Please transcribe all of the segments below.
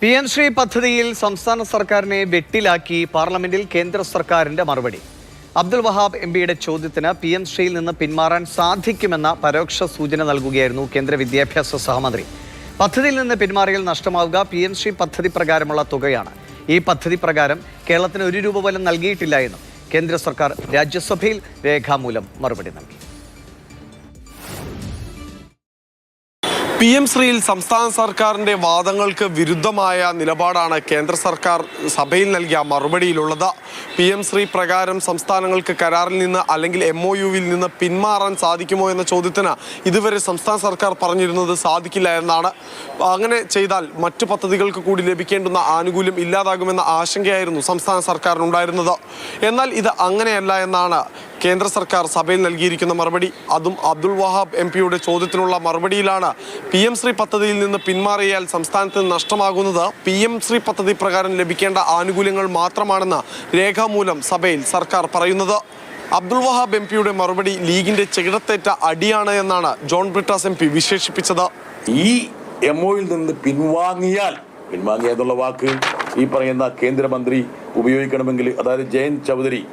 PM Shri പദ്ധതിയിൽ സംസ്ഥാന സർക്കാരിനെ വെട്ടിലാക്കി പാർലമെന്റിൽ കേന്ദ്ര സർക്കാരിന്റെ മറുപടി. അബ്ദുൽ വഹാബ് എംപിയുടെ ചോദ്യത്തിന് PM ശ്രീയിൽ നിന്ന് പിന്മാറാൻ സാധിക്കുമെന്ന പരോക്ഷ സൂചന നൽകുകയായിരുന്നു കേന്ദ്ര വിദ്യാഭ്യാസ സഹമന്ത്രി. പദ്ധതിയിൽ നിന്ന് പിന്മാറിയാൽ നഷ്ടമാവുക PM ശ്രീ പദ്ധതി പ്രകാരമുള്ള തുകയാണ്. ഈ പദ്ധതി പ്രകാരം കേരളത്തിന് 1 രൂപ പോലും നൽകിയിട്ടില്ല എന്നും കേന്ദ്ര സർക്കാർ രാജ്യസഭയിൽ രേഖാമൂലം മറുപടി നൽകി. PM ശ്രീയിൽ സംസ്ഥാന സർക്കാരിൻ്റെ വാദങ്ങൾക്ക് വിരുദ്ധമായ നിലപാടാണ് കേന്ദ്ര സർക്കാർ സഭയിൽ നൽകിയ മറുപടിയിലുള്ളത്. PM ശ്രീ പ്രകാരം സംസ്ഥാനങ്ങൾക്ക് കരാറിൽ നിന്ന് അല്ലെങ്കിൽ MOUവിൽ നിന്ന് പിന്മാറാൻ സാധിക്കുമോ എന്ന ചോദ്യത്തിന് ഇതുവരെ സംസ്ഥാന സർക്കാർ പറഞ്ഞിരുന്നത് സാധിക്കില്ല എന്നാണ്. അങ്ങനെ ചെയ്താൽ മറ്റു പദ്ധതികൾക്ക് കൂടി ലഭിക്കേണ്ടുന്ന ആനുകൂല്യം ഇല്ലാതാകുമെന്ന ആശങ്കയായിരുന്നു സംസ്ഥാന സർക്കാരിനുണ്ടായിരുന്നത്. എന്നാൽ ഇത് അങ്ങനെയല്ല എന്നാണ് കേന്ദ്ര സർക്കാർ സഭയിൽ നൽകിയിരിക്കുന്ന മറുപടി. അതും അബ്ദുൽ വഹാബ് MPയുടെ ചോദ്യത്തിനുള്ള മറുപടിയിലാണ്. PM ശ്രീ പദ്ധതിയിൽ നിന്ന് പിന്മാറിയാൽ സംസ്ഥാനത്തിന് നഷ്ടമാകുന്നത് PM ശ്രീ പദ്ധതി പ്രകാരം ലഭിക്കേണ്ട ആനുകൂല്യങ്ങൾ മാത്രമാണെന്ന് രേഖാമൂലം സഭയിൽ സർക്കാർ പറയുന്നത്. അബ്ദുൽ വഹാബ് MPയുടെ മറുപടി ലീഗിന്റെ ചെകിടത്തേറ്റ അടിയാണ് എന്നാണ് ജോൺ ബ്രിട്ടാസ് MP വിശേഷിപ്പിച്ചത്. ഈ MOയിൽ നിന്ന് പിൻവാങ്ങിയെന്നുള്ള വാക്ക് ഈ പറയുന്ന കേന്ദ്രമന്ത്രി ഉപയോഗിക്കണമെങ്കിൽ, അതായത് Jayant Chaudhary,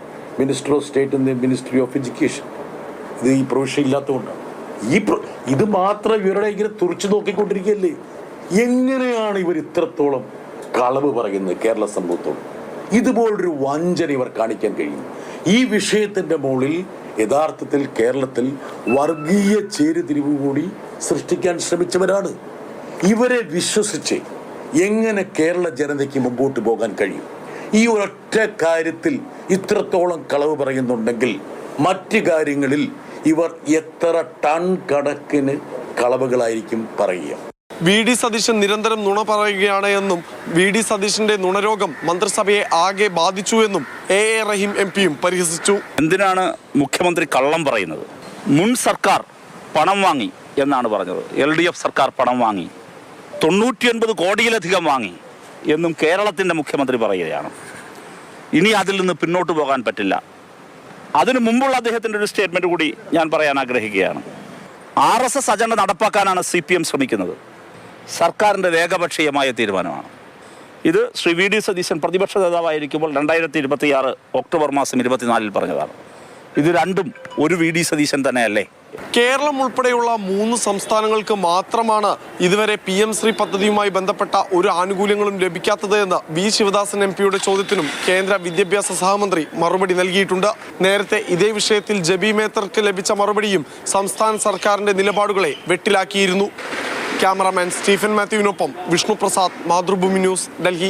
minister of state in the ministry of education, ഇത് ഈ പ്രൊവിഷൻ ഇല്ലാത്തതുകൊണ്ടാണ്. ഇത് മാത്രം ഇവരുടെ ഇങ്ങനെ തുറച്ചു നോക്കിക്കൊണ്ടിരിക്കുകയല്ലേ. എങ്ങനെയാണ് ഇവർ ഇത്രത്തോളം കളവ് പറയുന്നത് കേരള സമൂഹത്തോട്? ഇതുപോലൊരു വഞ്ചന ഇവർ കാണിക്കാൻ കഴിയും. ഈ വിഷയത്തിൻ്റെ മുകളിൽ യഥാർത്ഥത്തിൽ കേരളത്തിൽ വർഗീയ ചേരിതിരിവ് കൂടി സൃഷ്ടിക്കാൻ ശ്രമിച്ചവരാണ്. ഇവരെ വിശ്വസിച്ച് എങ്ങനെ കേരള ജനതയ്ക്ക് മുമ്പോട്ട് പോകാൻ കഴിയും? ഈ ഒരൊറ്റ കാര്യത്തിൽ ഇത്രത്തോളം കളവ് പറയുന്നുണ്ടെങ്കിൽ മറ്റ് കാര്യങ്ങളിൽ ഇവർ എത്ര ടൺ കണക്കിന് കളവുകളായിരിക്കും പറയുക. VD സതീശൻ നിരന്തരം നുണ പറയുകയാണ് എന്നും VD സതീശന്റെ നുണരോഗം മന്ത്രിസഭയെ ആകെ ബാധിച്ചു എന്നും AA റഹീം MPയും പരിഹസിച്ചു. എന്തിനാണ് മുഖ്യമന്ത്രി കള്ളം പറയുന്നത്? മുൻ സർക്കാർ പണം വാങ്ങി എന്നാണ് പറഞ്ഞത്. LDF സർക്കാർ പണം വാങ്ങി, 99 കോടിയിലധികം വാങ്ങി എന്നും കേരളത്തിൻ്റെ മുഖ്യമന്ത്രി പറയുകയാണ്. ഇനി അതിൽ നിന്ന് പിന്നോട്ട് പോകാൻ പറ്റില്ല. അതിനു മുമ്പുള്ള അദ്ദേഹത്തിൻ്റെ ഒരു സ്റ്റേറ്റ്മെൻറ്റ് കൂടി ഞാൻ പറയാൻ ആഗ്രഹിക്കുകയാണ്. RSS അജണ്ട നടപ്പാക്കാനാണ് CPM ശ്രമിക്കുന്നത്. സർക്കാരിൻ്റെ ഏകപക്ഷീയമായ തീരുമാനമാണ് ഇത്. ശ്രീ VD സതീശൻ പ്രതിപക്ഷ നേതാവായിരിക്കുമ്പോൾ 2026 ഒക്ടോബർ മാസം 24 പറഞ്ഞതാണ്. ഇത് രണ്ടും ഒരു VD സതീശൻ തന്നെയല്ലേ? കേരളം ഉൾപ്പെടെയുള്ള 3 സംസ്ഥാനങ്ങൾക്ക് മാത്രമാണ് ഇതുവരെ PM ശ്രീ പദ്ധതിയുമായി ബന്ധപ്പെട്ട ഒരു ആനുകൂല്യങ്ങളും ലഭിക്കാത്തത് എന്ന് V ശിവദാസൻ MPയുടെ ചോദ്യത്തിനും കേന്ദ്ര വിദ്യാഭ്യാസ സഹമന്ത്രി മറുപടി നൽകിയിട്ടുണ്ട്. നേരത്തെ ഇതേ വിഷയത്തിൽ ജബി മേത്തർക്ക് ലഭിച്ച മറുപടിയും സംസ്ഥാന സർക്കാരിന്റെ നിലപാടുകളെ വെട്ടിലാക്കിയിരുന്നു. ക്യാമറാമാൻ സ്റ്റീഫൻ മാത്യുവിനൊപ്പം വിഷ്ണു പ്രസാദ്, മാതൃഭൂമി ന്യൂസ്, ഡൽഹി.